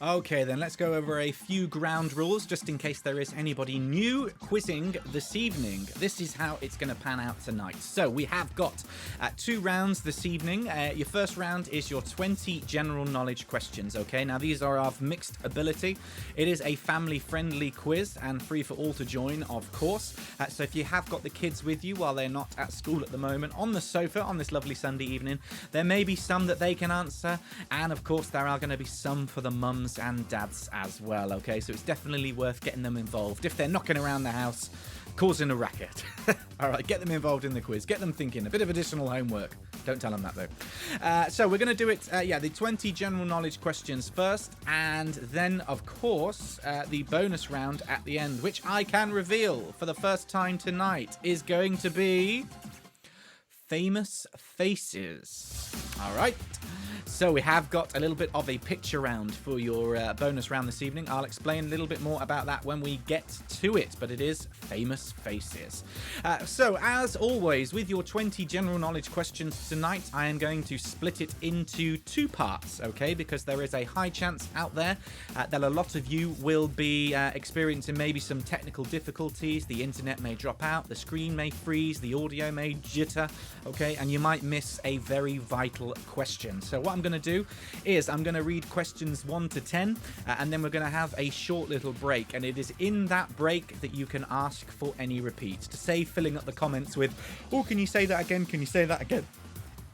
Okay, then let's go over a few ground rules just in case there is anybody new quizzing this evening. This is how it's going to pan out tonight. So we have got 2 rounds this evening. Your first round is your 20 general knowledge questions. Okay, now these are of mixed ability. It is a family-friendly quiz and free for all to join, of course. So if you have got the kids with you while they're not at school at the moment on the sofa on this lovely Sunday evening, there may be some that they can answer, and of course there are going to be some for the mums and dads as well. Okay, so it's definitely worth getting them involved if they're knocking around the house causing a racket. All right, get them involved in the quiz, get them thinking, a bit of additional homework. Don't tell them that though. So we're going to do it, the 20 general knowledge questions first, and then of course the bonus round at the end, which I can reveal for the first time tonight is going to be famous faces. All right. So we have got a little bit of a picture round for your bonus round this evening. I'll explain a little bit more about that when we get to it, but it is famous faces. So as always, with your 20 general knowledge questions tonight, I am going to split it into 2 parts, okay? Because there is a high chance out there that a lot of you will be experiencing maybe some technical difficulties. The internet may drop out, the screen may freeze, the audio may jitter, okay? And you might miss a very vital question. So what I'm going to do is I'm going to read questions 1 to 10 and then we're going to have a short little break, and it is in that break that you can ask for any repeats, to save filling up the comments with, oh, can you say that again, can you say that again.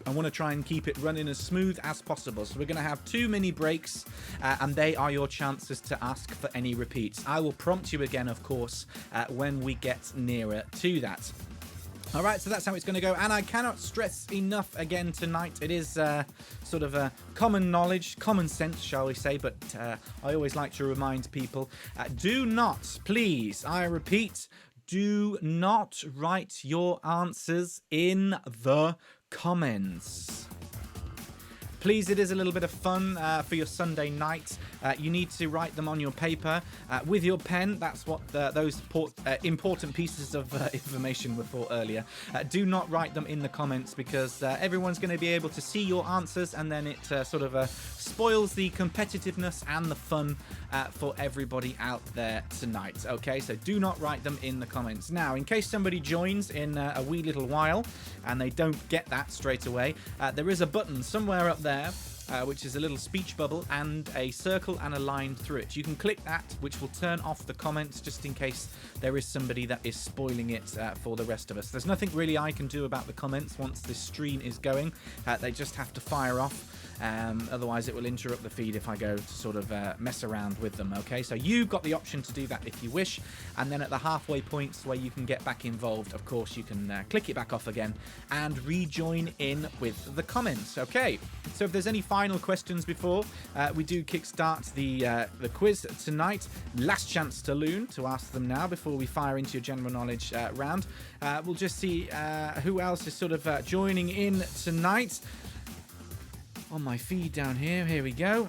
I want to try and keep it running as smooth as possible. So we're going to have 2 mini breaks and they are your chances to ask for any repeats. I will prompt you again, of course, when we get nearer to that. All right, so that's how it's going to go, and I cannot stress enough again tonight. It is sort of a common knowledge, common sense, shall we say, but I always like to remind people, do not, please, I repeat, do not write your answers in the comments. Please, it is a little bit of fun for your Sunday night. You need to write them on your paper with your pen. That's what those important pieces of information were for earlier. Do not write them in the comments, because everyone's going to be able to see your answers, and then it sort of spoils the competitiveness and the fun for everybody out there tonight. Okay, so do not write them in the comments. Now, in case somebody joins in a wee little while and they don't get that straight away, there is a button somewhere up there which is a little speech bubble and a circle and a line through it. You can click that, which will turn off the comments just in case there is somebody that is spoiling it for the rest of us. There's nothing really I can do about the comments once this stream is going. They just have to fire off. Otherwise it will interrupt the feed if I go to sort of mess around with them. Okay, so you've got the option to do that if you wish, and then at the halfway points where you can get back involved, of course you can click it back off again and rejoin in with the comments. Okay, so if there's any final questions before we do kickstart the quiz tonight, last chance to ask them now before we fire into your general knowledge round. We'll just see who else is sort of joining in tonight on my feed down here. Here we go.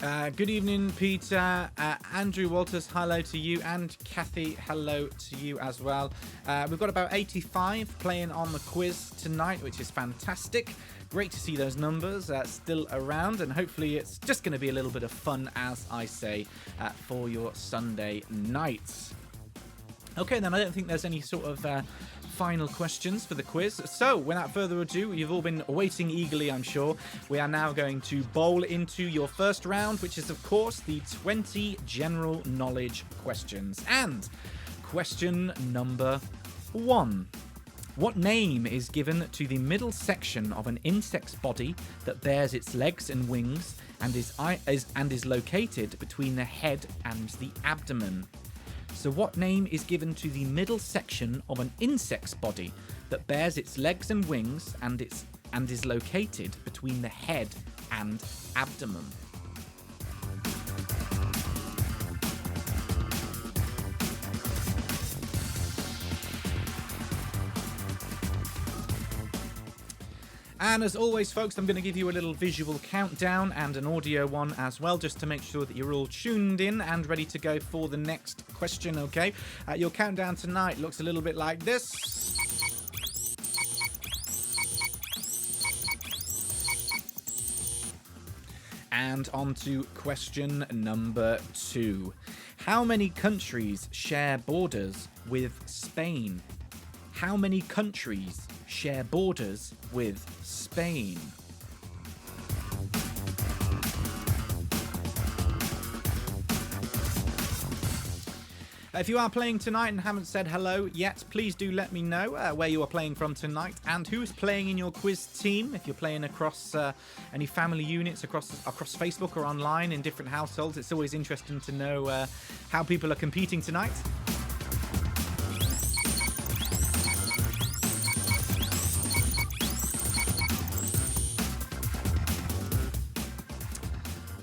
Good evening, Peter. Andrew Walters, hello to you, and Kathy, hello to you as well. We've got about 85 playing on the quiz tonight, which is fantastic. Great to see those numbers still around, and hopefully it's just going to be a little bit of fun, as I say, for your Sunday nights. Okay, then I don't think there's any sort of final questions for the quiz. So, without further ado, you've all been waiting eagerly, I'm sure. We are now going to bowl into your first round, which is, of course, the 20 general knowledge questions. And question number 1. What name is given to the middle section of an insect's body that bears its legs and wings and is located between the head and the abdomen? So what name is given to the middle section of an insect's body that bears its legs and wings and is located between the head and abdomen? And as always, folks, I'm going to give you a little visual countdown and an audio one as well, just to make sure that you're all tuned in and ready to go for the next question, okay? Your countdown tonight looks a little bit like this. And on to question number 2. How many countries share borders with Spain? How many countries share borders with Spain? If you are playing tonight and haven't said hello yet, please do let me know where you are playing from tonight and who is playing in your quiz team. If you're playing across any family units, across Facebook or online in different households, it's always interesting to know how people are competing tonight.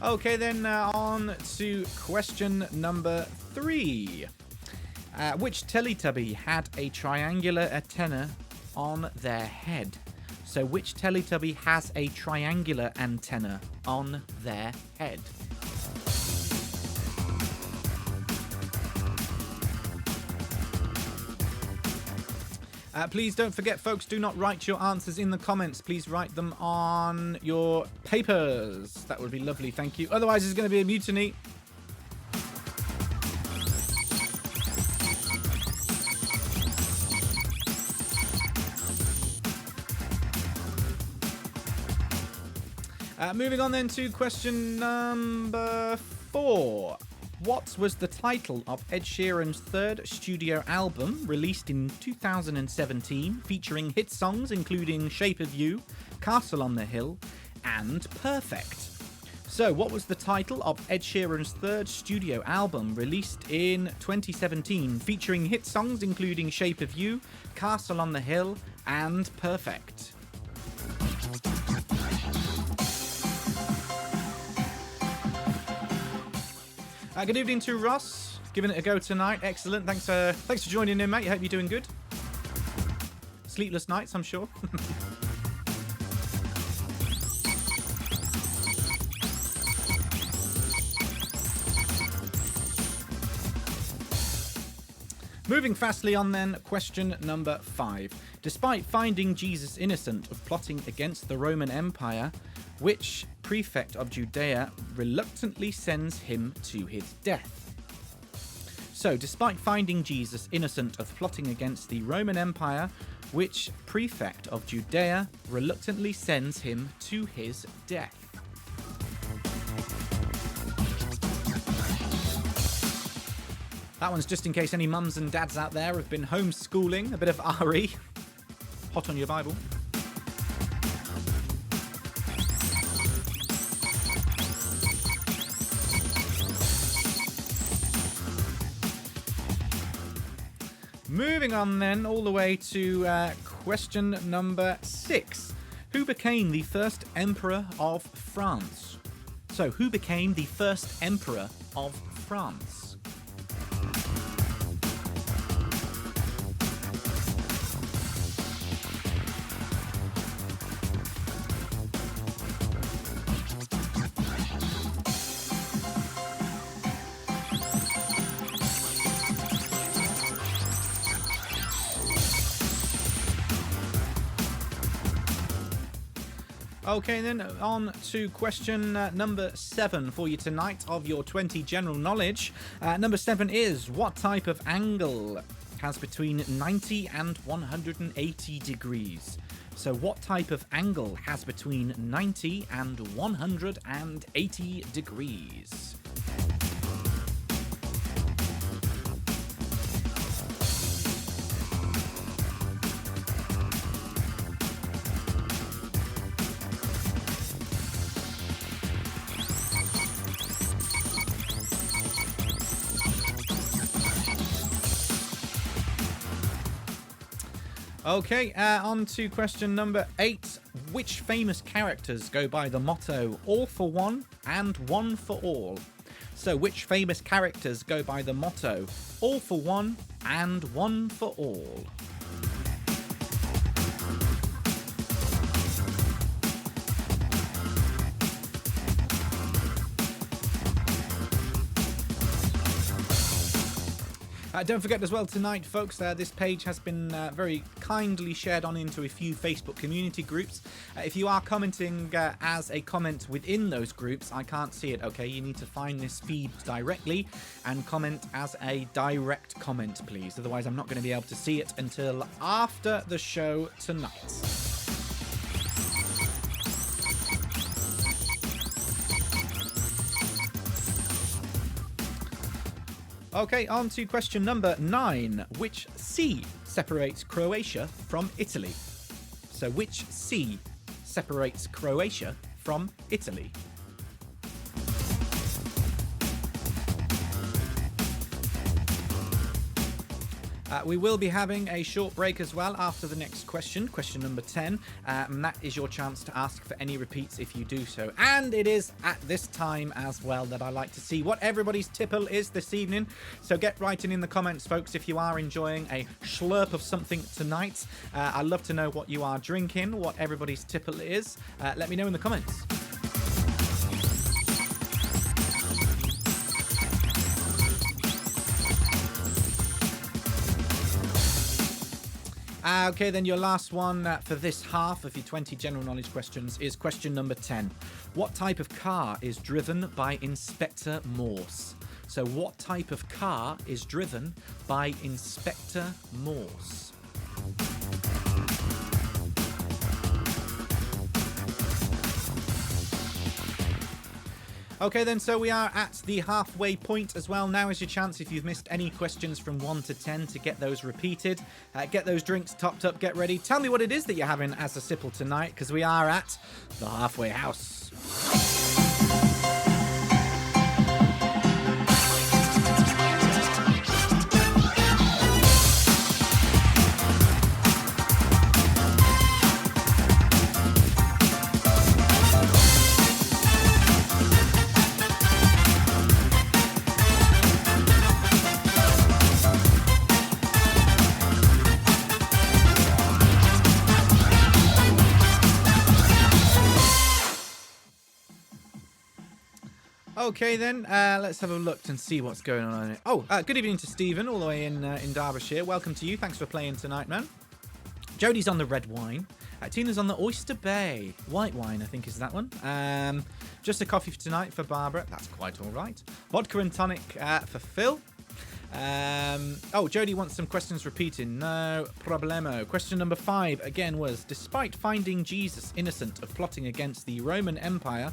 Okay, then on to question number 3. Which Teletubby had a triangular antenna on their head? So which Teletubby has a triangular antenna on their head? Please don't forget, folks, do not write your answers in the comments. Please write them on your papers. That would be lovely, thank you. Otherwise, there's going to be a mutiny. Moving on then to question number 4. What was the title of Ed Sheeran's third studio album released in 2017, featuring hit songs including Shape of You, Castle on the Hill, and Perfect? So, what was the title of Ed Sheeran's third studio album released in 2017, featuring hit songs including Shape of You, Castle on the Hill, and Perfect? Good evening to Ross, giving it a go tonight. Excellent. Thanks for joining in, mate. I hope you're doing good. Sleepless nights, I'm sure. Moving fastly on then, question number 5. Despite finding Jesus innocent of plotting against the Roman Empire, which prefect of Judea reluctantly sends him to his death? So, despite finding Jesus innocent of plotting against the Roman Empire, which prefect of Judea reluctantly sends him to his death? That one's just in case any mums and dads out there have been homeschooling, a bit of RE. Hot on your Bible. Moving on then, all the way to question number 6. Who became the first emperor of France? So, who became the first emperor of France? Okay, then on to question number 7 for you tonight of your 20 general knowledge. Number 7 is, what type of angle has between 90 and 180 degrees? So what type of angle has between 90 and 180 degrees? Okay, on to question number 8. Which famous characters go by the motto, all for one and one for all? So, which famous characters go by the motto, all for one and one for all? Don't forget as well tonight, folks, this page has been very kindly shared on into a few Facebook community groups. If you are commenting as a comment within those groups, I can't see it, okay? You need to find this feed directly and comment as a direct comment, please. Otherwise, I'm not going to be able to see it until after the show tonight. Okay, on to question number 9. Which sea separates Croatia from Italy? So which sea separates Croatia from Italy? We will be having a short break as well after the next question, question number 10, and that is your chance to ask for any repeats if you do so. And it is at this time as well that I like to see what everybody's tipple is this evening. So get writing in the comments, folks, if you are enjoying a slurp of something tonight. I'd love to know what you are drinking, what everybody's tipple is. Let me know in the comments. Okay, then your last one for this half of your 20 general knowledge questions is question number 10. What type of car is driven by Inspector Morse? So what type of car is driven by Inspector Morse? Okay then, so we are at the halfway point as well. Now is your chance, if you've missed any questions from 1 to 10, to get those repeated. Get those drinks topped up, get ready. Tell me what it is that you're having as a sipple tonight, because we are at the halfway house. Okay then, let's have a look and see what's going on. Oh, good evening to Stephen, all the way in Derbyshire. Welcome to you. Thanks for playing tonight, man. Jodie's on the red wine. Tina's on the Oyster Bay. White wine, I think is that one. Just a coffee for tonight for Barbara. That's quite all right. Vodka and tonic for Phil. Oh, Jodie wants some questions repeating. No problemo. Question number 5 again was, despite finding Jesus innocent of plotting against the Roman Empire,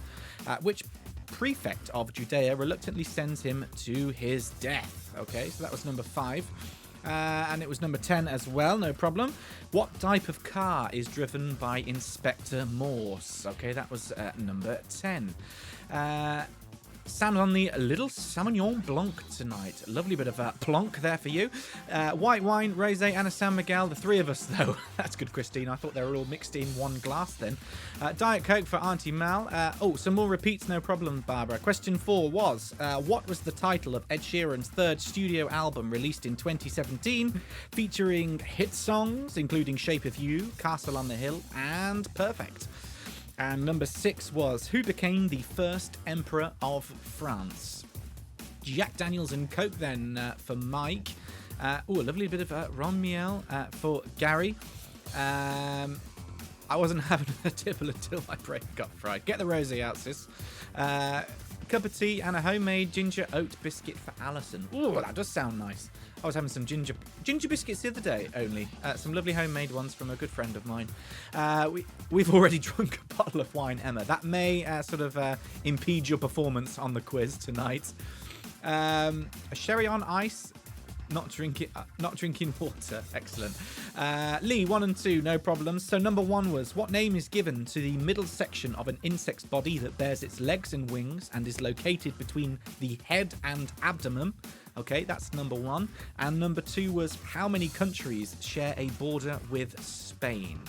which prefect of Judea reluctantly sends him to his death? Okay, so that was number 5. And it was number 10 as well, no problem. What type of car is driven by Inspector Morse? Okay, that was number 10. Sam on the Little Sauvignon Blanc tonight. Lovely bit of plonk there for you. White wine, rosé, and a San Miguel. The 3 of us, though. That's good, Christine. I thought they were all mixed in one glass then. Diet Coke for Auntie Mal. Oh, some more repeats, no problem, Barbara. Question 4 was, what was the title of Ed Sheeran's 3rd studio album released in 2017, featuring hit songs, including Shape of You, Castle on the Hill, and Perfect? And number 6 was, who became the first emperor of France? Jack Daniels and Coke then for Mike. Oh, a lovely bit of Ron Miel for Gary. I wasn't having a tipple until my brain got fried. Get the rosé out, sis. Cup of tea and a homemade ginger oat biscuit for Alison. Oh, that does sound nice. I was having some ginger biscuits the other day only. Some lovely homemade ones from a good friend of mine. We've already drunk a bottle of wine, Emma. That may sort of impede your performance on the quiz tonight. A sherry on ice. Not drinking water. Excellent. Lee, 1 and 2, no problems. So number 1 was, what name is given to the middle section of an insect's body that bears its legs and wings and is located between the head and abdomen? Okay, that's number 1. And number 2 was, how many countries share a border with Spain?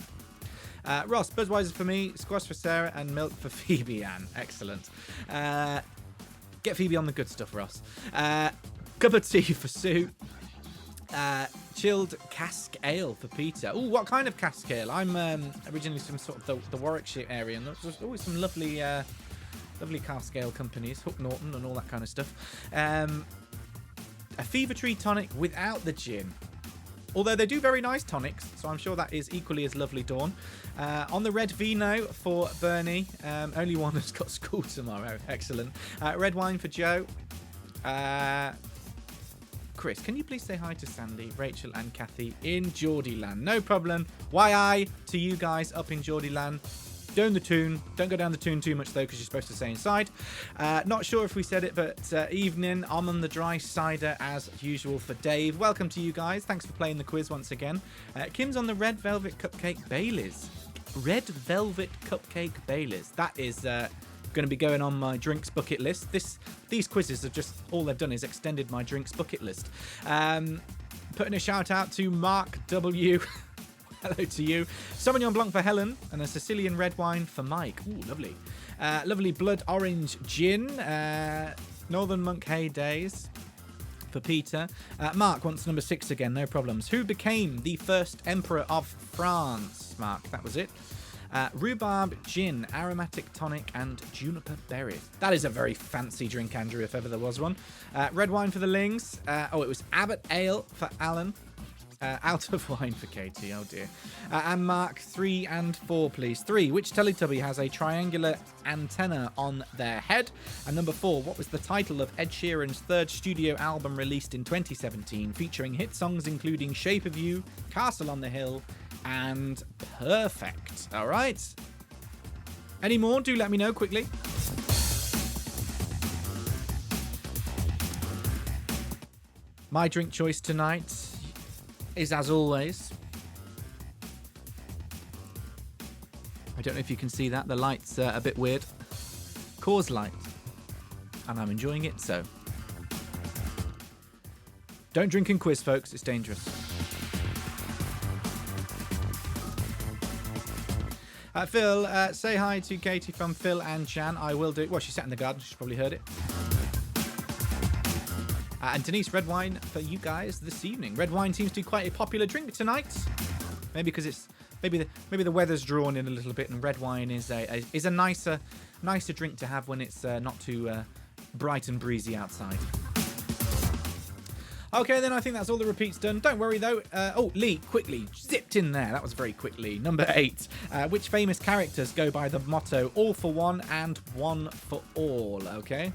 Ross, Budweiser for me, squash for Sarah, and milk for Phoebe Ann. Excellent. Get Phoebe on the good stuff, Ross. Cup of tea for Sue. Chilled cask ale for Peter. Oh, what kind of cask ale? I'm originally from sort of the Warwickshire area, and there's always some lovely cask ale companies, Hook Norton and all that kind of stuff. A Fever Tree tonic without the gin. Although they do very nice tonics, so I'm sure that is equally as lovely, Dawn. On the red vino for Bernie. Only one has got school tomorrow. Excellent. Red wine for Joe. Chris, can you please say hi to Sandy, Rachel, and Kathy in Geordieland? No problem. YI to you guys up in Geordieland. Down the tune. Don't go down the tune too much, though, because you're supposed to stay inside. Not sure if we said it, but evening. I'm on the dry cider, as usual, for Dave. Welcome to you guys. Thanks for playing the quiz once again. Kim's on the Red Velvet Cupcake Baileys. Red Velvet Cupcake Baileys. That is going to be going on my drinks bucket list. These quizzes have just, all they've done is extended my drinks bucket list. Putting a shout out to Mark W. Hello to you. Sauvignon Blanc for Helen and a Sicilian red wine for Mike. Ooh, lovely. Lovely blood orange gin. Northern Monk Hay Days for Peter. Mark wants number 6 again, no problems. Who became the first emperor of France? Mark, that was it. Rhubarb gin, aromatic tonic, and juniper berries. That is a very fancy drink, Andrew, if ever there was one. Red wine for the Lings. It was Abbott Ale for Alan. Out of wine for Katie, oh dear. And Mark, 3 and 4, please. 3, which Teletubby has a triangular antenna on their head? And number 4, what was the title of Ed Sheeran's third studio album released in 2017, featuring hit songs including Shape of You, Castle on the Hill, and Perfect? All right. Any more? Do let me know quickly. My drink choice tonight is, as always, I don't know if you can see that, the light's a bit weird, Coors Light, and I'm enjoying it, so don't drink and quiz, folks, it's dangerous. Phil, say hi to Katie from Phil and Jan. I will do. Well, she sat in the garden, she's probably heard it. And Denise, red wine for you guys this evening. Red wine seems to be quite a popular drink tonight. Maybe because it's maybe the weather's drawn in a little bit, and red wine is a nicer drink to have when it's not too bright and breezy outside. Okay, then I think that's all the repeats done. Don't worry though. Lee, quickly zipped in there. That was very quickly. Number 8. Which famous characters go by the motto "All for one and one for all"? Okay.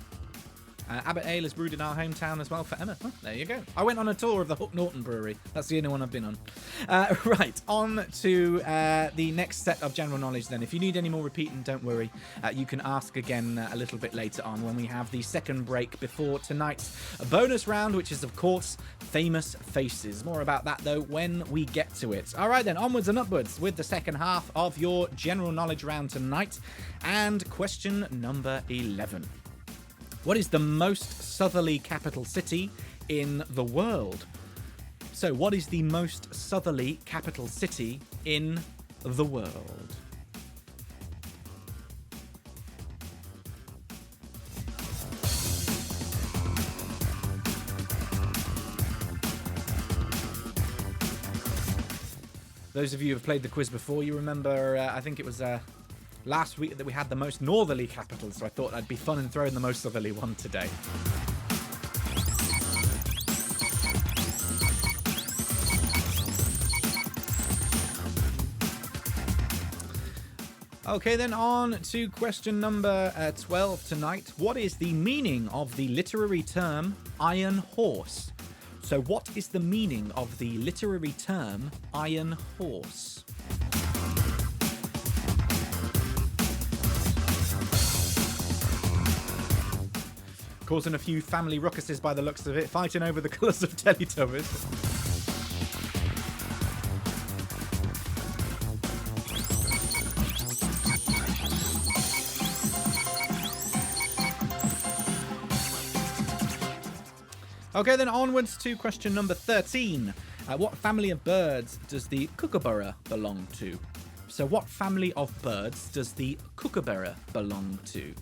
Abbott Ale is brewed in our hometown as well for Emma. Oh, there you go. I went on a tour of the Hook Norton Brewery. That's the only one I've been on. Right, on to the next set of general knowledge then. If you need any more repeating, don't worry. You can ask again a little bit later on when we have the second break before tonight's bonus round, which is, of course, Famous Faces. More about that, though, when we get to it. All right, then, onwards and upwards with the second half of your general knowledge round tonight. And question number 11. What is the most southerly capital city in the world? So, what is the most southerly capital city in the world? Those of you who have played the quiz before, you remember, I think it was last week that we had the most northerly capital, so I thought I'd be fun and throw in the most southerly one today. Okay, then on to question number 12 tonight. What is the meaning of the literary term Iron Horse? So what is the meaning of the literary term Iron Horse? Causing a few family ruckuses by the looks of it, fighting over the colours of Teletubbies. Okay, then onwards to question number 13. What family of birds does the kookaburra belong to? So what family of birds does the kookaburra belong to?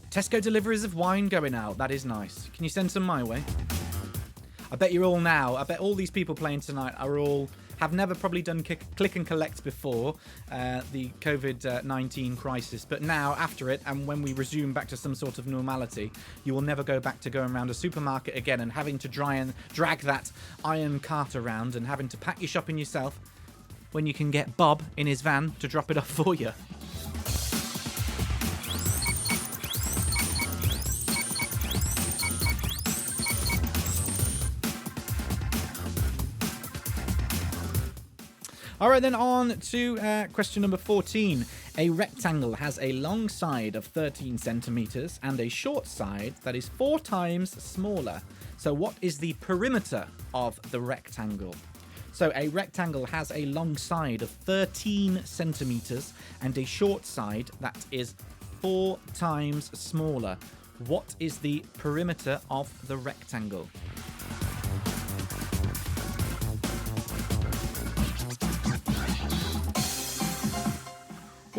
Tesco deliveries of wine going out. That is nice. Can you send some my way? I bet all these people playing tonight are all have never probably done click and collect before the COVID-19 crisis, but now after it, and when we resume back to some sort of normality, you will never go back to going around a supermarket again and having to try and drag that iron cart around and having to pack your shopping yourself, when you can get Bob in his van to drop it off for you. All right, then on to question number 14. A rectangle has a long side of 13 centimeters and a short side that is 4 times smaller. So what is the perimeter of the rectangle? So a rectangle has a long side of 13 centimeters and a short side that is 4 times smaller. What is the perimeter of the rectangle?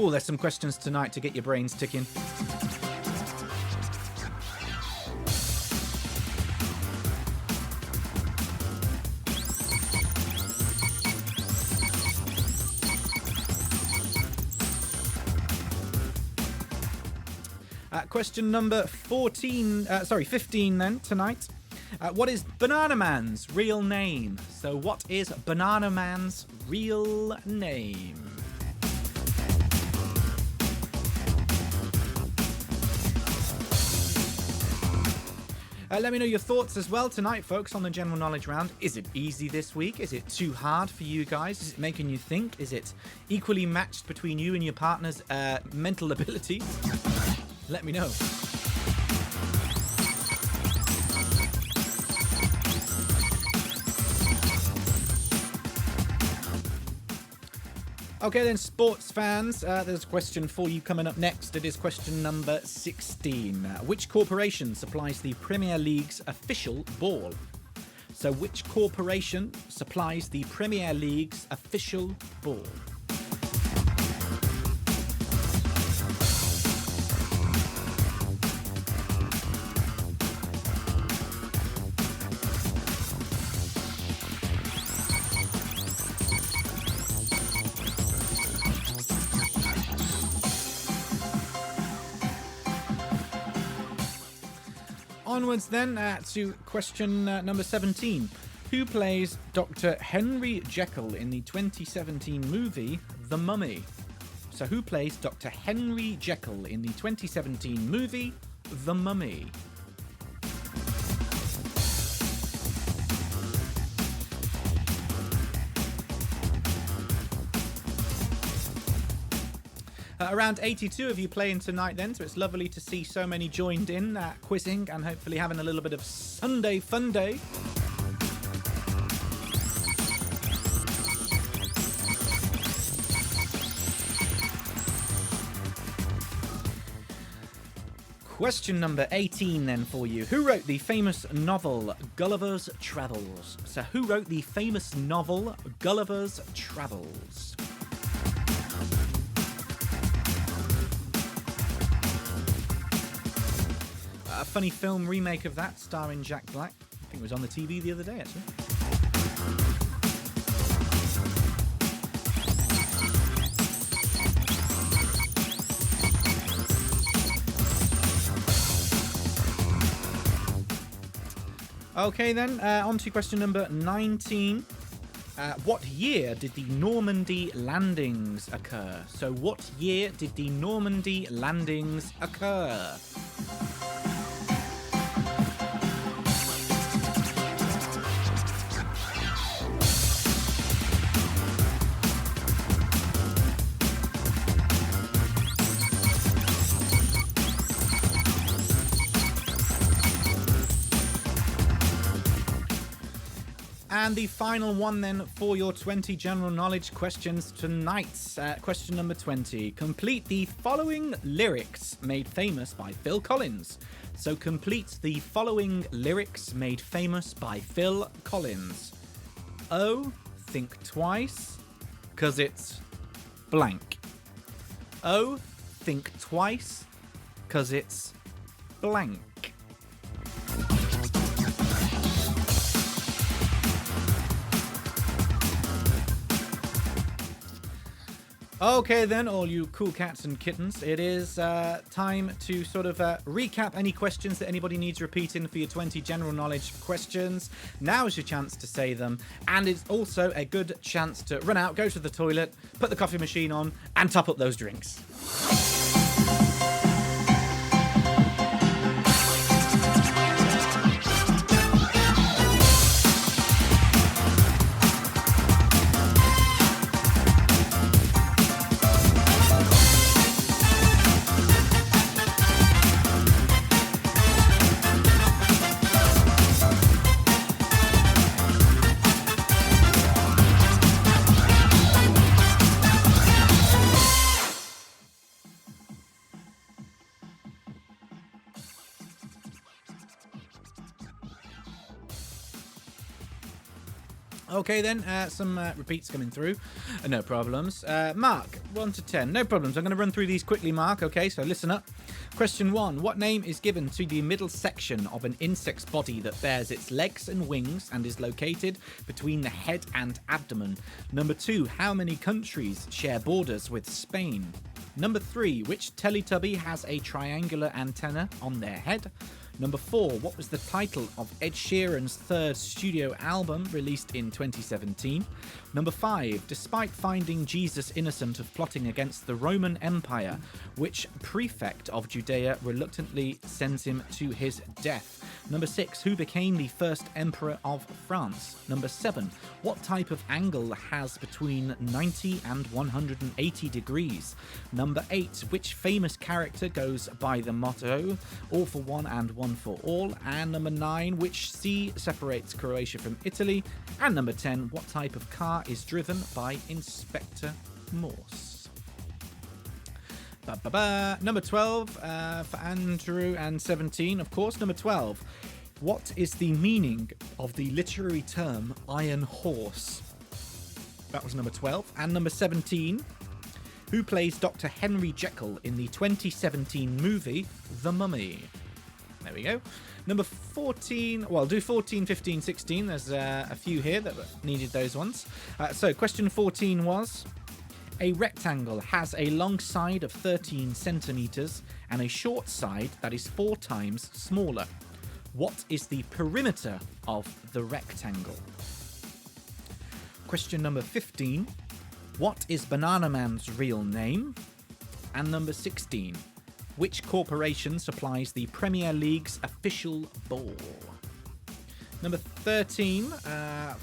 Oh, there's some questions tonight to get your brains ticking. Question number 15 then tonight. What is Banana Man's real name? So what is Banana Man's real name? Let me know your thoughts as well tonight, folks, on the general knowledge round. Is it easy this week? Is it too hard for you guys? Is it making you think? Is it equally matched between you and your partner's mental ability? Let me know. Okay then, sports fans, there's a question for you coming up next. It is question number 16. Which corporation supplies the Premier League's official ball? So which corporation supplies the Premier League's official ball? Onwards then to question number 17. Who plays Dr. Henry Jekyll in the 2017 movie The Mummy? So who plays Dr. Henry Jekyll in the 2017 movie The Mummy? Around 82 of you playing tonight then, so it's lovely to see so many joined in, quizzing and hopefully having a little bit of Sunday fun day. Question number 18 then for you. Who wrote the famous novel Gulliver's Travels? So who wrote the famous novel Gulliver's Travels? A funny film remake of that, starring Jack Black. I think it was on the TV the other day, actually. Okay then, on to question number 19. What year did the Normandy landings occur? So what year did the Normandy landings occur? And the final one then for your 20 general knowledge questions tonight. Question number 20. Complete the following lyrics made famous by Phil Collins. So complete the following lyrics made famous by Phil Collins. Oh, think twice, 'cause it's blank. Oh, think twice, 'cause it's blank. Okay then, all you cool cats and kittens, it is time to sort of recap any questions that anybody needs repeating for your 20 general knowledge questions. Now is your chance to say them, and it's also a good chance to run out, go to the toilet, put the coffee machine on, and top up those drinks. Okay then, some repeats coming through. No problems. Mark, 1 to 10. No problems. I'm going to run through these quickly, Mark. Okay, so listen up. Question 1. What name is given to the middle section of an insect's body that bears its legs and wings and is located between the head and abdomen? Number 2. How many countries share borders with Spain? Number 3. Which Teletubby has a triangular antenna on their head? Number 4, what was the title of Ed Sheeran's third studio album released in 2017? Number 5, despite finding Jesus innocent of plotting against the Roman Empire, which prefect of Judea reluctantly sends him to his death? Number 6, who became the first emperor of France? Number 7, what type of angle has between 90 and 180 degrees? Number 8, which famous character goes by the motto, all for one and one for all? And number 9, which sea separates Croatia from Italy? And number 10, what type of car is driven by Inspector Morse? Number 12 for Andrew, and 17, of course. Number 12, what is the meaning of the literary term Iron Horse? That was number 12. And number 17, who plays Dr. Henry Jekyll in the 2017 movie The Mummy? There we go. Number 14, well, do 14, 15, 16. There's a few here that needed those ones. So question 14 was, a rectangle has a long side of 13 centimeters and a short side that is 4 times smaller. What is the perimeter of the rectangle? Question number 15, what is Banana Man's real name? And number 16, which corporation supplies the Premier League's official ball? Number 13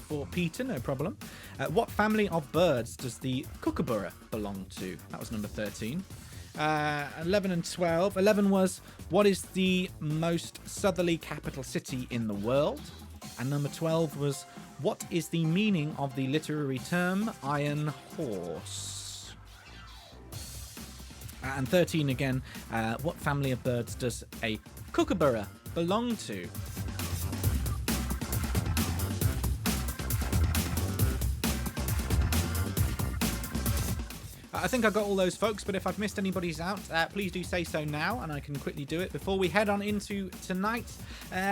for Peter, no problem. What family of birds does the kookaburra belong to? That was number 13. 11 and 12. 11 was, what is the most southerly capital city in the world? And number 12 was, what is the meaning of the literary term Iron Horse? And 13 again, what family of birds does a kookaburra belong to? I think I got all those, folks, but if I've missed anybody's out, please do say so now, and I can quickly do it before we head on into tonight,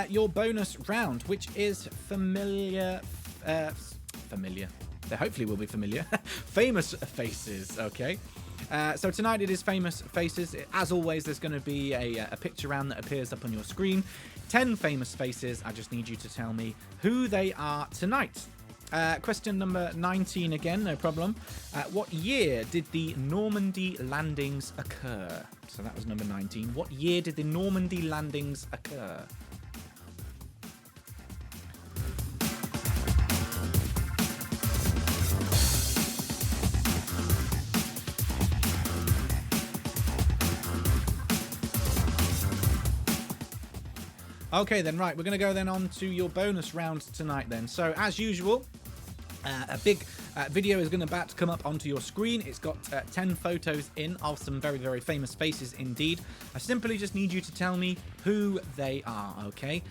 your bonus round, which is familiar. They hopefully will be familiar. Famous faces, okay? So tonight it is famous faces. As always, there's going to be a picture round that appears up on your screen. 10 famous faces. I just need you to tell me who they are tonight. Question number 19 again, no problem. What year did the Normandy landings occur? So that was number 19. What year did the Normandy landings occur? Okay then, right, we're going to go then on to your bonus round tonight then. So as usual, a big video is about to come up onto your screen. It's got 10 photos in of some very, very famous faces indeed. I simply just need you to tell me who they are, okay?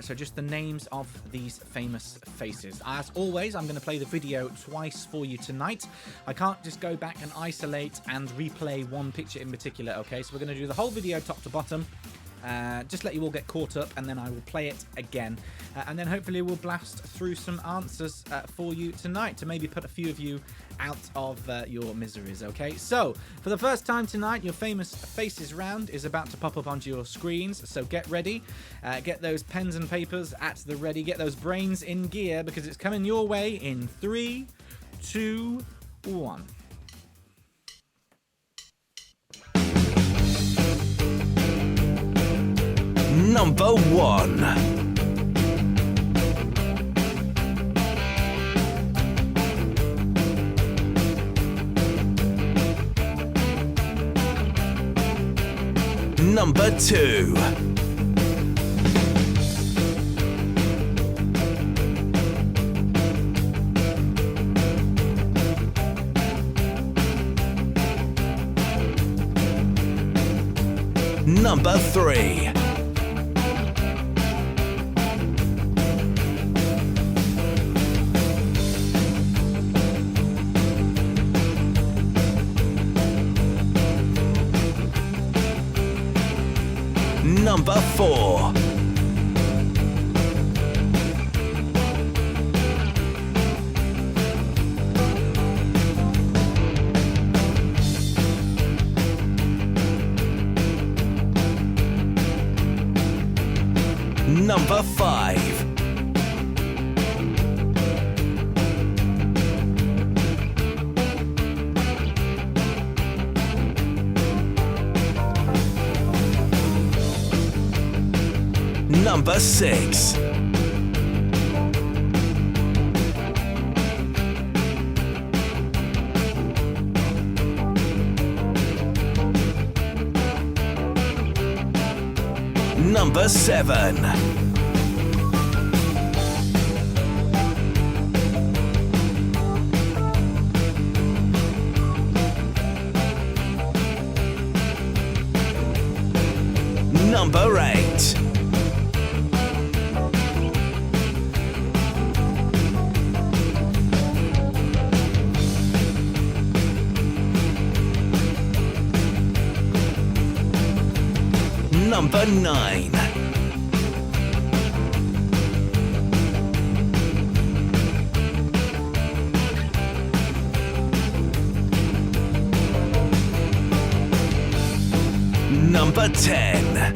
So just the names of these famous faces. As always, I'm going to play the video twice for you tonight. I can't just go back and isolate and replay one picture in particular, okay? So we're going to do the whole video top to bottom. just let you all get caught up, and then I will play it again. And then hopefully we'll blast through some answers for you tonight to maybe put a few of you out of your miseries, okay? So, for the first time tonight, your famous faces round is about to pop up onto your screens, so get ready. Get those pens and papers at the ready. Get those brains in gear, because it's coming your way in 3, 2, 1. Number 1. Number 2. Number 3. Number 4. Number 5. Number 6. Number 7. Number 8. Number 9. Number 10.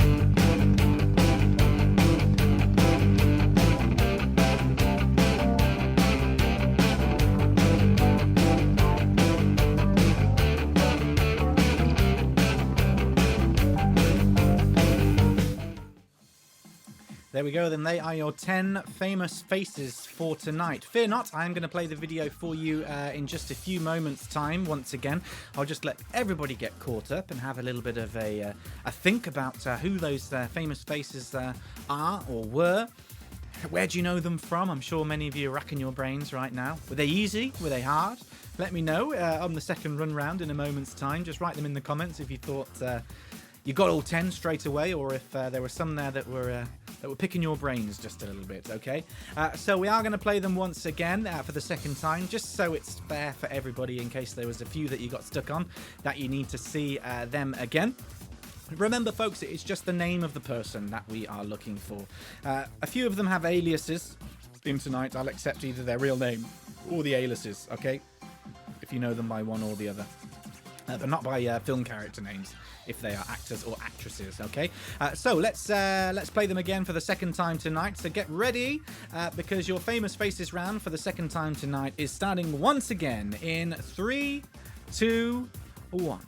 There we go, then they are your 10 famous faces for tonight. Fear not, I am going to play the video for you in just a few moments' time once again. I'll just let everybody get caught up and have a little bit of a think about who those famous faces are or were. Where do you know them from? I'm sure many of you are racking your brains right now. Were they easy? Were they hard? Let me know on the second run round in a moment's time. Just write them in the comments if you thought you got all 10 straight away, or if there were some there that were picking your brains just a little bit, okay? So we are going to play them once again for the second time, just so it's fair for everybody in case there was a few that you got stuck on that you need to see them again. Remember, folks, it's just the name of the person that we are looking for. A few of them have aliases in tonight. I'll accept either their real name or the aliases, okay? If you know them by one or the other. But not by film character names, if they are actors or actresses, okay? So let's play them again for the second time tonight. So get ready, because your famous faces round for the second time tonight is starting once again in 3, 2, 1.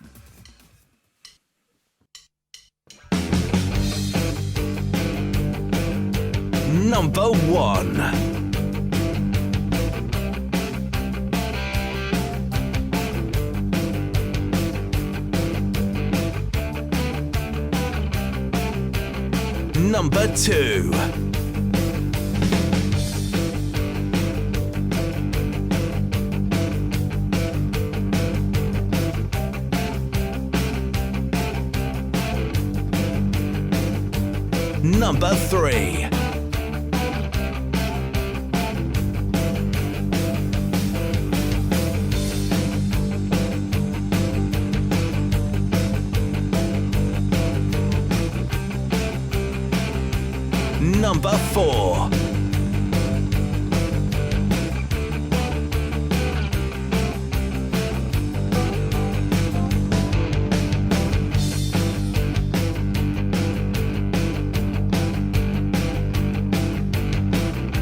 Number 1. Number 2. Number 3. Number 4.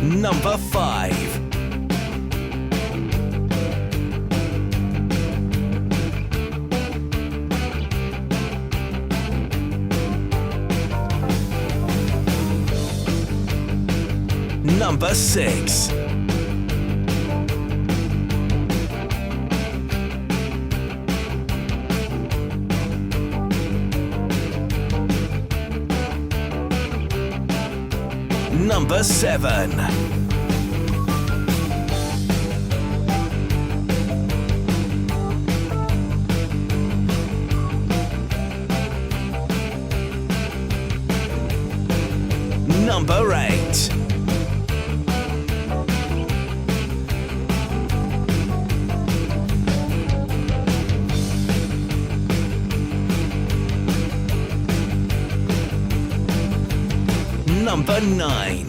Number 5. Number 6. Number 7. Number 8. Number 9.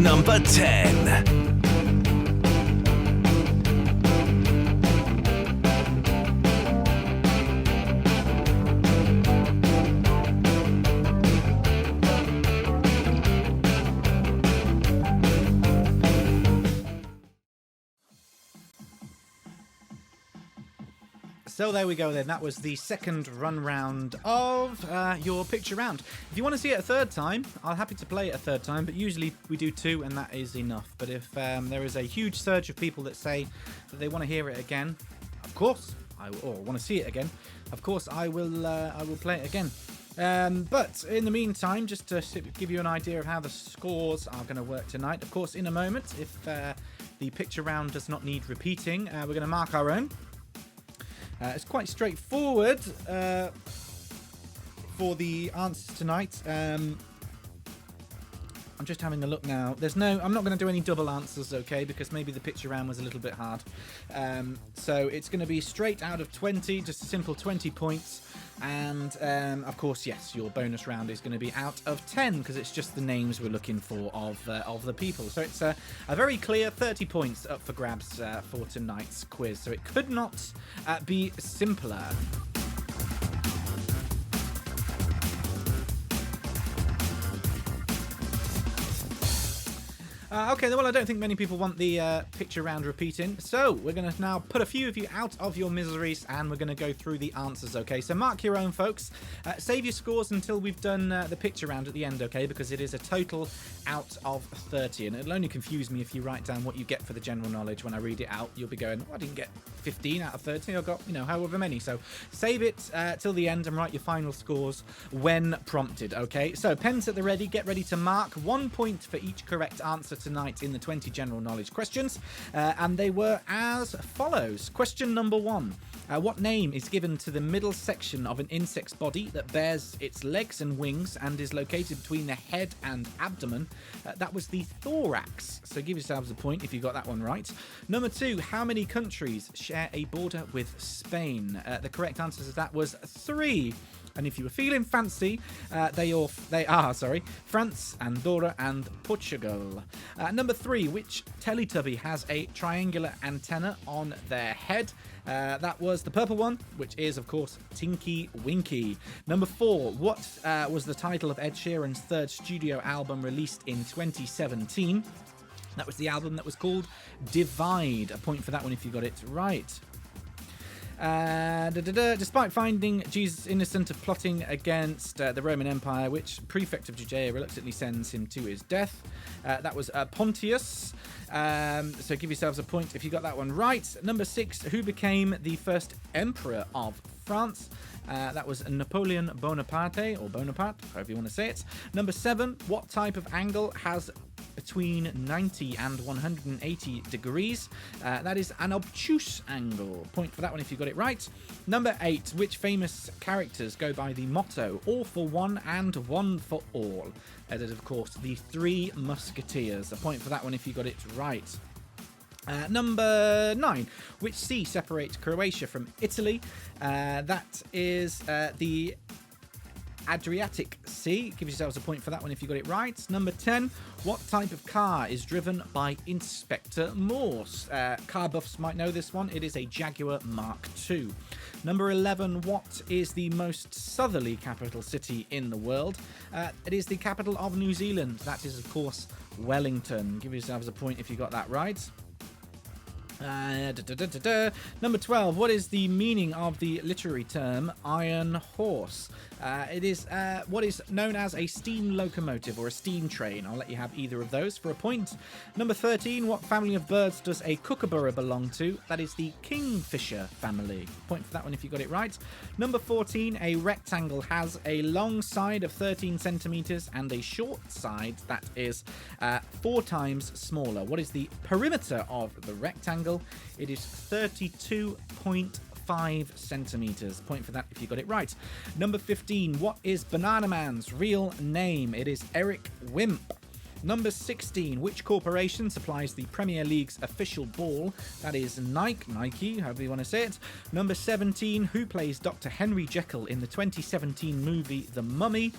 Number 10. So there we go then. That was the second run round of your picture round. If you want to see it a third time, I'm happy to play it a third time, but usually we do 2 and that is enough. But if there is a huge surge of people that say that they want to hear it again, of course, or want to see it again, of course I will play it again. But in the meantime, just to give you an idea of how the scores are going to work tonight, of course, in a moment, if the picture round does not need repeating, we're going to mark our own. It's quite straightforward for the answers tonight. I'm just having a look now. I'm not going to do any double answers, okay, because maybe the picture round was a little bit hard. So it's going to be straight out of 20, just a simple 20 points. And of course, yes, your bonus round is going to be out of 10 because it's just the names we're looking for of the people. So it's a very clear 30 points up for grabs for tonight's quiz. So it could not be simpler. Okay, well, I don't think many people want the picture round repeating, so we're going to now put a few of you out of your miseries, and we're going to go through the answers, okay? So mark your own, folks. Save your scores until we've done the picture round at the end, okay? Because it is a total out of 30, and it'll only confuse me if you write down what you get for the general knowledge. When I read it out, you'll be going, oh, I didn't get 15 out of 30, I got, however many. So save it till the end and write your final scores when prompted, okay? So pens at the ready, get ready to mark 1 point for each correct answer tonight in the 20 general knowledge questions, and they were as follows. Question number 1. What name is given to the middle section of an insect's body that bears its legs and wings and is located between the head and abdomen? That was the thorax. So give yourselves a point if you got that one right. Number 2. How many countries share a border with Spain? The correct answer to that was 3. And if you were feeling fancy, they are France, Andorra, and Portugal. Number 3, which Teletubby has a triangular antenna on their head? That was the purple one, which is, of course, Tinky Winky. Number 4, what was the title of Ed Sheeran's third studio album released in 2017? That was the album that was called Divide. A point for that one if you got it right. Despite finding Jesus innocent of plotting against the Roman Empire, which prefect of Judea reluctantly sends him to his death? That was Pontius. So give yourselves a point if you got that one right. Number 6, who became the first emperor of France? That was Napoleon Bonaparte, or Bonaparte, however you want to say it. Number 7, what type of angle has between 90 and 180 degrees? That is an obtuse angle. Point for that one if you got it right. Number 8, which famous characters go by the motto, all for one and one for all? That is, of course, the Three Musketeers. A point for that one if you got it right. Number 9. Which sea separates Croatia from Italy? That is the Adriatic Sea. Give yourselves a point for that one if you got it right. Number 10. What type of car is driven by Inspector Morse? Car buffs might know this one. It is a Jaguar Mark II. Number 11. What is the most southerly capital city in the world? It is the capital of New Zealand. That is, of course, Wellington. Give yourselves a point if you got that right. Number 12. What is the meaning of the literary term iron horse? It is what is known as a steam locomotive or a steam train. I'll let you have either of those for a point. Number 13. What family of birds does a kookaburra belong to? That is the kingfisher family. Point for that one if you got it right. Number 14. A rectangle has a long side of 13 centimeters and a short side that is 4 times smaller. What is the perimeter of the rectangle? It is 32.5 centimeters. Point for that if you got it right. Number 15. What is Banana Man's real name? It is Eric Wimp. Number 16. Which corporation supplies the Premier League's official ball? That is Nike, however you want to say it. Number 17. Who plays Dr. Henry Jekyll in the 2017 movie The Mummy?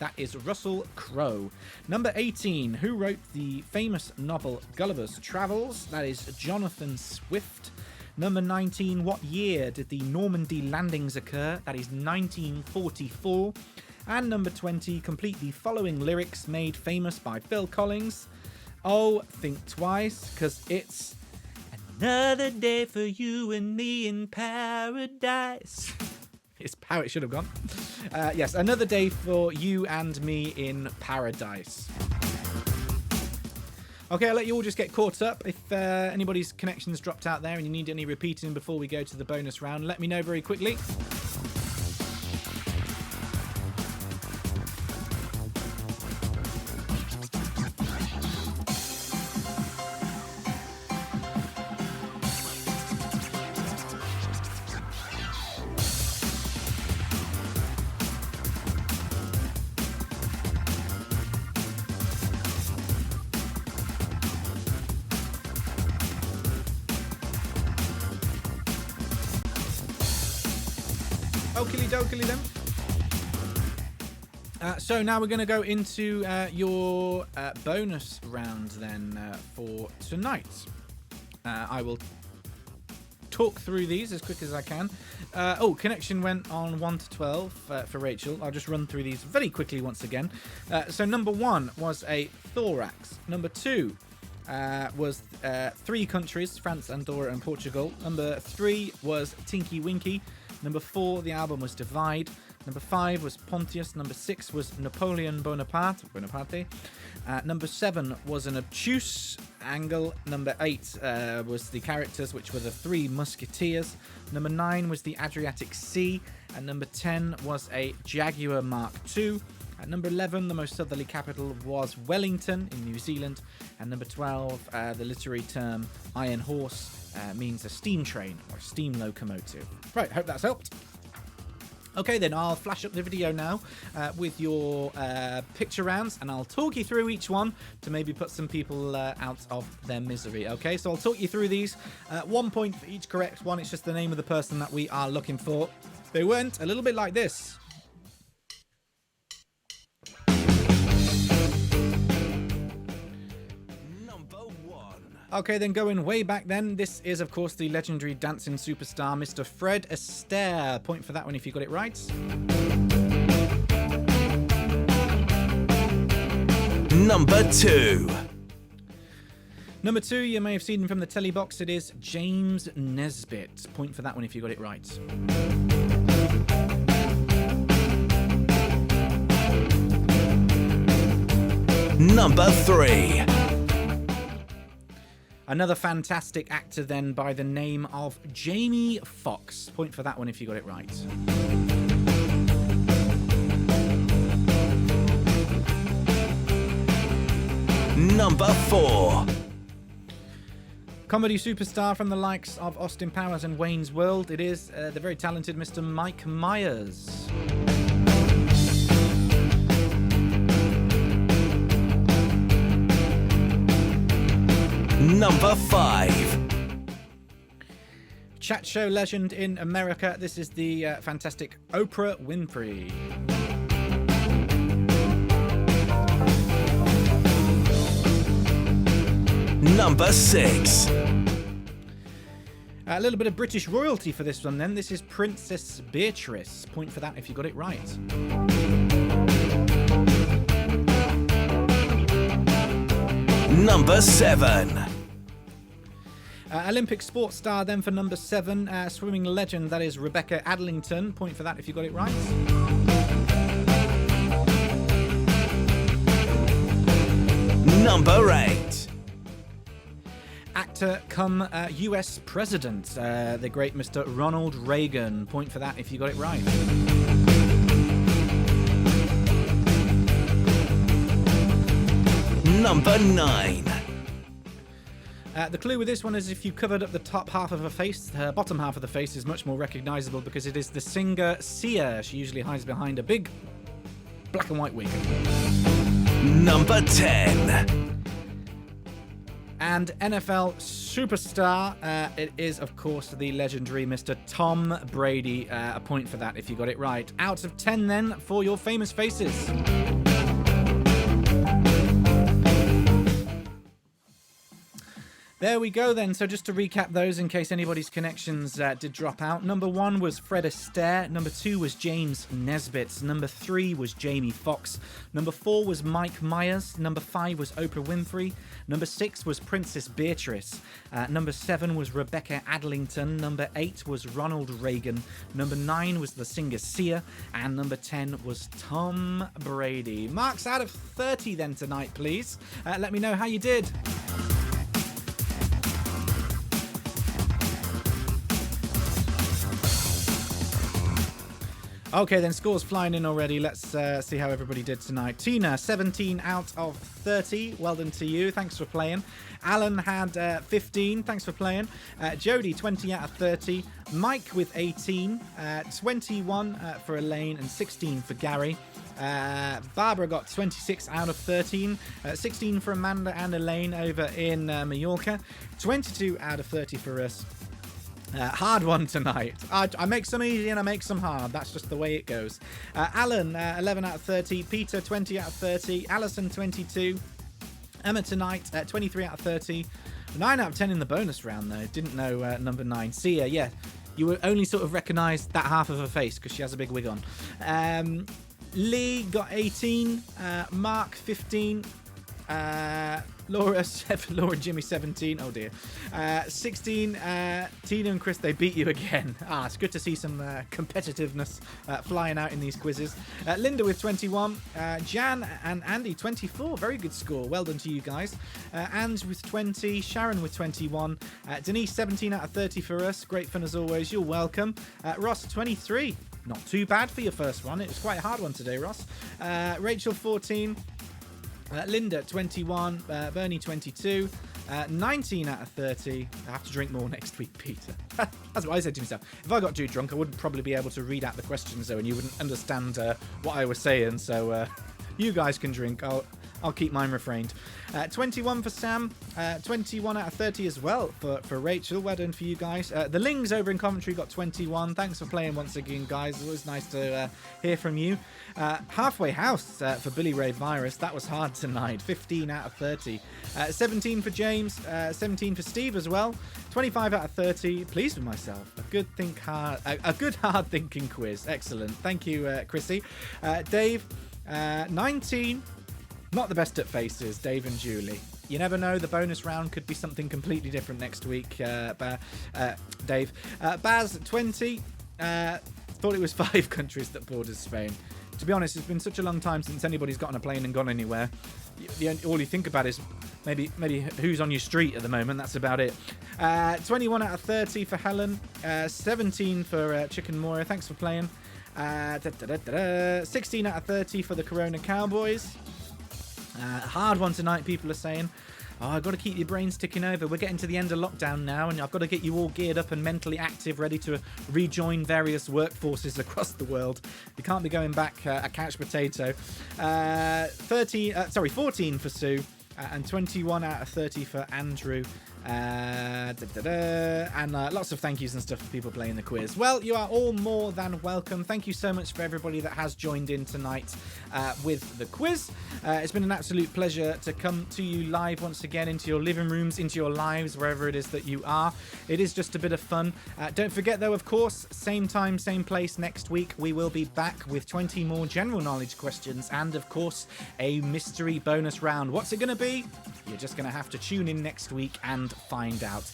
That is Russell Crowe. Number 18. Who wrote the famous novel Gulliver's Travels? That is Jonathan Swift. Number 19. What year did the Normandy landings occur? That is 1944. And number 20. Complete the following lyrics made famous by Phil Collins. Oh, think twice, because it's another day for you and me in paradise. It's how it should have gone. Yes, another day for you and me in paradise. Okay, I'll let you all just get caught up. If anybody's connection's dropped out there and you need any repeating before we go to the bonus round, let me know very quickly. Okie dokie then. So now we're going to go into your bonus round then for tonight. I will talk through these as quick as I can. Connection went on 1 to 12 for Rachel. I'll just run through these very quickly once again. So number 1 was a thorax. Number 2 was 3 countries, France, Andorra and Portugal. Number 3 was Tinky Winky. Number 4, the album was Divide. Number 5 was Pontius. Number 6 was Napoleon Bonaparte. Number 7 was an obtuse angle. Number 8 was the characters, which were the 3 Musketeers. Number 9 was the Adriatic Sea. And number 10 was a Jaguar Mark II. At number 11, the most southerly capital was Wellington in New Zealand. And number 12, the literary term iron horse means a steam train or steam locomotive. Right, hope that's helped. Okay, then I'll flash up the video now with your picture rounds, and I'll talk you through each one to maybe put some people out of their misery. Okay, so I'll talk you through these. 1 point for each correct one. It's just the name of the person that we are looking for. They went a little bit like this. Okay, then going way back then, this is, of course, the legendary dancing superstar, Mr. Fred Astaire. Point for that one if you got it right. Number 2. Number 2, you may have seen him from the telly box. It is James Nesbitt. Point for that one if you got it right. Number 3. Another fantastic actor then by the name of Jamie Foxx. Point for that one if you got it right. Number 4. Comedy superstar from the likes of Austin Powers and Wayne's World. It is the very talented Mr. Mike Myers. Number 5. chat show legend in America. This is the fantastic Oprah Winfrey. Number 6. A little bit of British royalty for this one then. This is Princess Beatrice. Point for that if you got it right. Number 7. Olympic sports star then for number 7. Swimming legend, that is Rebecca Adlington. Point for that if you got it right. Number 8. Actor come US president, the great Mr. Ronald Reagan. Point for that if you got it right. Number 9. The clue with this one is if you covered up the top half of her face, her bottom half of the face is much more recognisable because it is the singer Sia. She usually hides behind a big black and white wig. Number 10. And NFL superstar, it is, of course, the legendary Mr. Tom Brady. A point for that if you got it right. Out of 10 then for your famous faces. There we go then. So just to recap those in case anybody's connections did drop out. Number 1 was Fred Astaire. Number 2 was James Nesbitt. Number 3 was Jamie Foxx. Number 4 was Mike Myers. Number 5 was Oprah Winfrey. Number 6 was Princess Beatrice. Number 7 was Rebecca Adlington. Number 8 was Ronald Reagan. Number 9 was the singer Sia. And number 10 was Tom Brady. Marks out of 30 then tonight, please. Let me know how you did. Okay, then scores flying in already. Let's see how everybody did tonight. Tina, 17 out of 30. Well done to you. Thanks for playing. Alan had 15. Thanks for playing. Jody, 20 out of 30. Mike with 18. 21 for Elaine and 16 for Gary. Barbara got 26 out of 13. 16 for Amanda and Elaine over in Mallorca. 22 out of 30 for us. Hard one tonight. I make some easy and I make some hard. That's just the way it goes. Alan, 11 out of 30. Peter, 20 out of 30. Alison, 22. Emma tonight, 23 out of 30. 9 out of 10 in the bonus round, though. Didn't know number 9. Sia, yeah. You would only sort of recognise that half of her face because she has a big wig on. Lee got 18. Mark, 15. Laura Jimmy 17. Oh dear. 16. Tina and Chris, they beat you again. It's good to see some competitiveness flying out in these quizzes. Linda with 21. Jan and Andy 24. Very good score. Well done to you guys. Ange with 20. Sharon with 21. Denise 17 out of 30 for us. Great fun as always. You're welcome. Ross 23. Not too bad for your first one. It was quite a hard one today, Ross. Rachel 14. Linda 21, Bernie 22, 19 out of 30. I have to drink more next week, Peter. That's what I said to myself. If I got too drunk, I wouldn't probably be able to read out the questions though, and you wouldn't understand what I was saying. So you guys can drink. I'll keep mine refrained. 21 for Sam. 21 out of 30 as well for Rachel. Well done for you guys. The Lings over in Coventry got 21. Thanks for playing once again, guys. It was nice to hear from you. Halfway House for Billy Ray Virus. That was hard tonight. 15 out of 30. 17 for James. 17 for Steve as well. 25 out of 30. Pleased with myself. A good hard thinking quiz. Excellent. Thank you, Chrissy. Dave. 19. Not the best at faces, Dave and Julie. You never know, the bonus round could be something completely different next week, Dave. Baz, 20. Thought it was 5 countries that borders Spain. To be honest, it's been such a long time since anybody's got on a plane and gone anywhere. All you think about is maybe who's on your street at the moment. That's about it. 21 out of 30 for Helen. 17 for Chicken Moira. Thanks for playing. 16 out of 30 for the Corona Cowboys. Hard one tonight, people are saying. I've got to keep your brains ticking over. We're getting to the end of lockdown now, and I've got to get you all geared up and mentally active, ready to rejoin various workforces across the world. You can't be going back a couch potato. 14 for Sue, and 21 out of 30 for Andrew. And lots of thank yous and stuff for people playing the quiz. Well, you are all more than welcome. Thank you so much for everybody that has joined in tonight with the quiz. It's been an absolute pleasure to come to you live once again into your living rooms, into your lives, wherever it is that you are. It is just a bit of fun. Don't forget, though, of course, same time, same place next week. We will be back with 20 more general knowledge questions and, of course, a mystery bonus round. What's it going to be? You're just going to have to tune in next week and find out.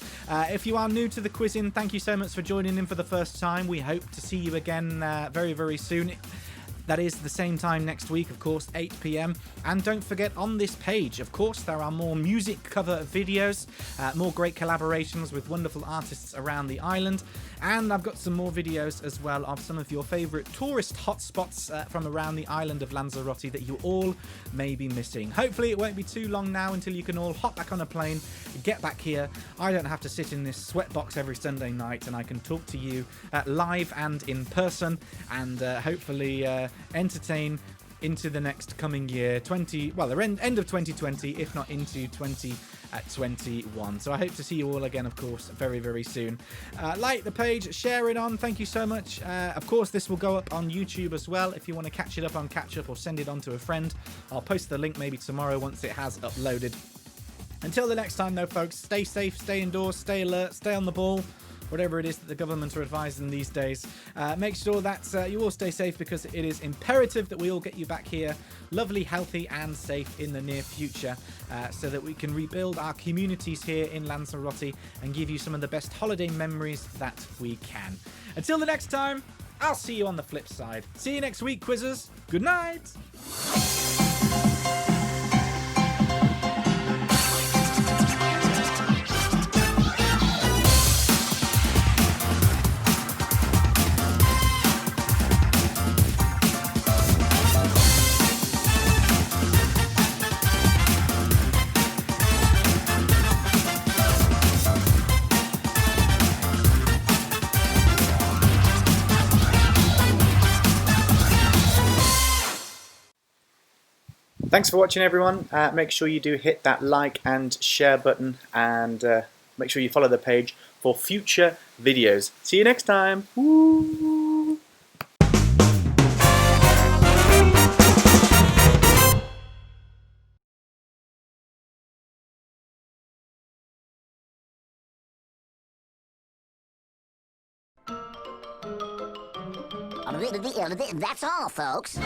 If you are new to the quizzing, thank you so much for joining in for the first time. We hope to see you again very, very soon. That is the same time next week, of course, 8 p.m. And don't forget, on this page, of course, there are more music cover videos, more great collaborations with wonderful artists around the island. And I've got some more videos as well of some of your favourite tourist hotspots from around the island of Lanzarote that you all may be missing. Hopefully it won't be too long now until you can all hop back on a plane, get back here. I don't have to sit in this sweatbox every Sunday night, and I can talk to you live and in person, and hopefully entertain into the next coming year, the end of 2020, if not into 2021. So I hope to see you all again, of course, very, very soon. Like the page, share it on. Thank you so much. Of course, this will go up on YouTube as well. If you want to catch it up on Catch Up or send it on to a friend, I'll post the link maybe tomorrow once it has uploaded. Until the next time, though, folks, stay safe, stay indoors, stay alert, stay on the ball. Whatever it is that the government are advising these days. Make sure that you all stay safe, because it is imperative that we all get you back here lovely, healthy and safe in the near future, so that we can rebuild our communities here in Lanzarote and give you some of the best holiday memories that we can. Until the next time, I'll see you on the flip side. See you next week, quizzers. Good night. Thanks for watching, everyone. Make sure you do hit that like and share button, and make sure you follow the page for future videos. See you next time. Woo! That's all, folks.